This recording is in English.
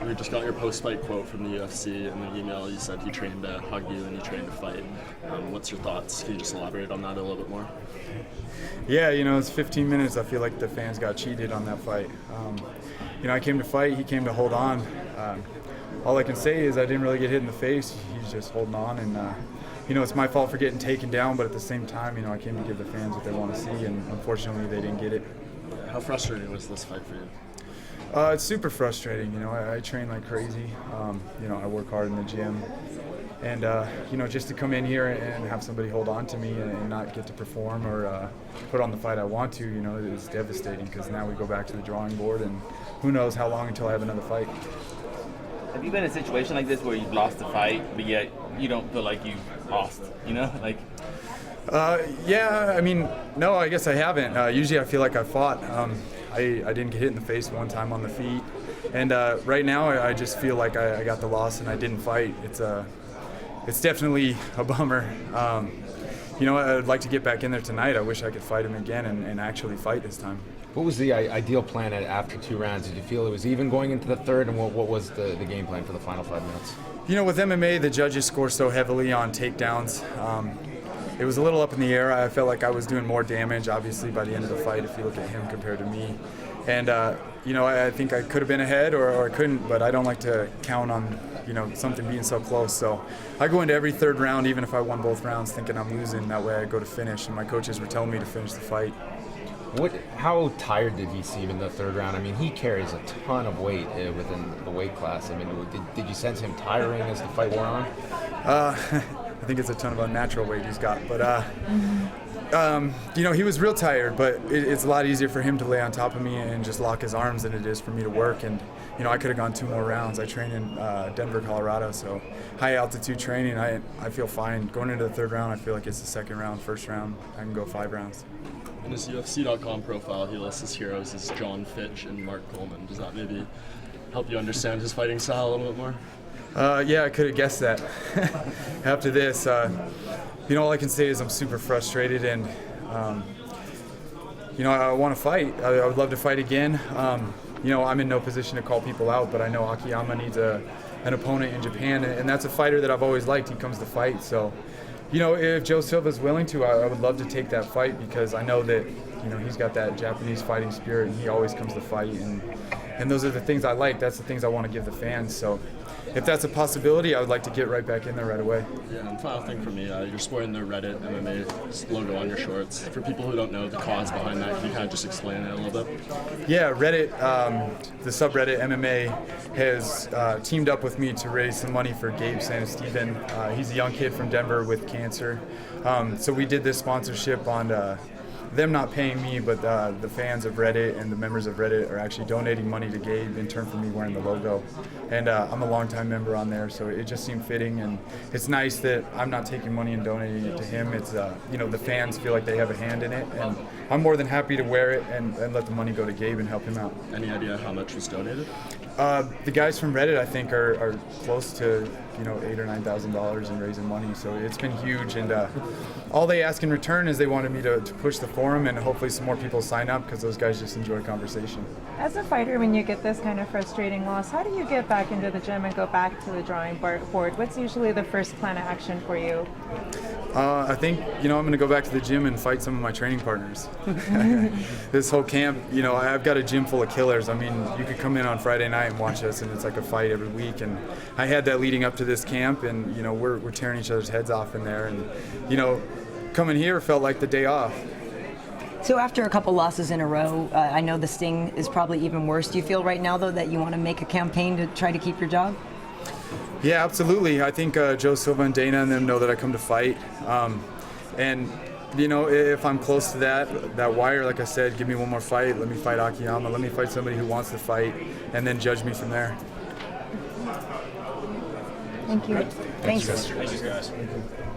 We just got your post-fight quote from the UFC in the email. You said he trained to hug you and he trained to fight. What's your thoughts? Can you just elaborate on that a little bit more? Yeah, it's 15 minutes. I feel like the fans got cheated on that fight. I came to fight. He came to hold on. All I can say is I didn't really get hit in the face. He's just holding on, and it's my fault for getting taken down. But at the same time, I came to give the fans what they want to see, and unfortunately, they didn't get it. How frustrating was this fight for you? It's super frustrating. I train like crazy. I work hard in the gym, and just to come in here and have somebody hold on to me and not get to perform or put on the fight I want to, it's devastating because now we go back to the drawing board, and who knows how long until I have another fight. Have you been in a situation like this where you've lost a fight, but yet you don't feel like you've lost? No, I guess I haven't. Usually I feel like I fought. I didn't get hit in the face one time on the feet. And right now I just feel like I got the loss and I didn't fight. It's definitely a bummer. I'd like to get back in there tonight. I wish I could fight him again and actually fight this time. What was the ideal plan after 2 rounds? Did you feel it was even going into the third, and what was the game plan for the final 5 minutes? With MMA, the judges score so heavily on takedowns. It was a little up in the air. I felt like I was doing more damage, obviously, by the end of the fight if you look at him compared to me. And, I think I could have been ahead or I couldn't, but I don't like to count on, something being so close. So I go into every third round, even if I won both rounds, thinking I'm losing. That way I go to finish, and my coaches were telling me to finish the fight. How tired did he seem in the third round? I mean, he carries a ton of weight within the weight class. I mean, did you sense him tiring as the fight wore on? I think it's a ton of unnatural weight he's got. But, he was real tired, but it's a lot easier for him to lay on top of me and just lock his arms than it is for me to work. And, I could have gone 2 more rounds. I train in Denver, Colorado, so high altitude training. I feel fine. Going into the third round, I feel like it's the second round, first round. I can go 5 rounds. In his UFC.com profile, he lists his heroes as John Fitch and Mark Coleman. Does that maybe help you understand his fighting style a little bit more? Yeah, I could have guessed that. After this, all I can say is I'm super frustrated, and I want to fight. I would love to fight again. I'm in no position to call people out, but I know Akiyama needs an opponent in Japan, and that's a fighter that I've always liked. He comes to fight, so if Joe Silva's willing to, I would love to take that fight because I know that he's got that Japanese fighting spirit, and he always comes to fight, and those are the things I like. That's the things I want to give the fans. So if that's a possibility, I would like to get right back in there right away. Yeah, and final thing for me, you're sporting the Reddit MMA logo on your shorts. For people who don't know the cause behind that, can you kind of just explain it a little bit? Yeah, Reddit, the subreddit MMA has teamed up with me to raise some money for Gabe Santisteban. He's a young kid from Denver with cancer. So we did this sponsorship on them not paying me, but the fans of Reddit and the members of Reddit are actually donating money to Gabe in turn for me wearing the logo. And I'm a longtime member on there, so it just seemed fitting. And it's nice that I'm not taking money and donating it to him. It's, the fans feel like they have a hand in it. And I'm more than happy to wear it and let the money go to Gabe and help him out. Any idea how much was donated? The guys from Reddit, I think, are close to $8,000 or $9,000 in raising money. So it's been huge, and all they ask in return is they wanted me to push the forum, and hopefully some more people sign up because those guys just enjoy conversation. As a fighter, when you get this kind of frustrating loss, how do you get back into the gym and go back to the drawing board? What's usually the first plan of action for you? I think, I'm going to go back to the gym and fight some of my training partners. This whole camp, I've got a gym full of killers. I mean, you could come in on Friday night and watch us, and it's like a fight every week. And I had that leading up to this camp, and, we're tearing each other's heads off in there. And, coming here felt like the day off. So after a couple losses in a row, I know the sting is probably even worse. Do you feel right now, though, that you want to make a campaign to try to keep your job? Yeah, absolutely. I think Joe Silva and Dana and them know that I come to fight. And, if I'm close to that wire, like I said, give me one more fight. Let me fight Akiyama. Let me fight somebody who wants to fight, and then judge me from there. Thank you. Thanks. Thanks. Thanks, guys.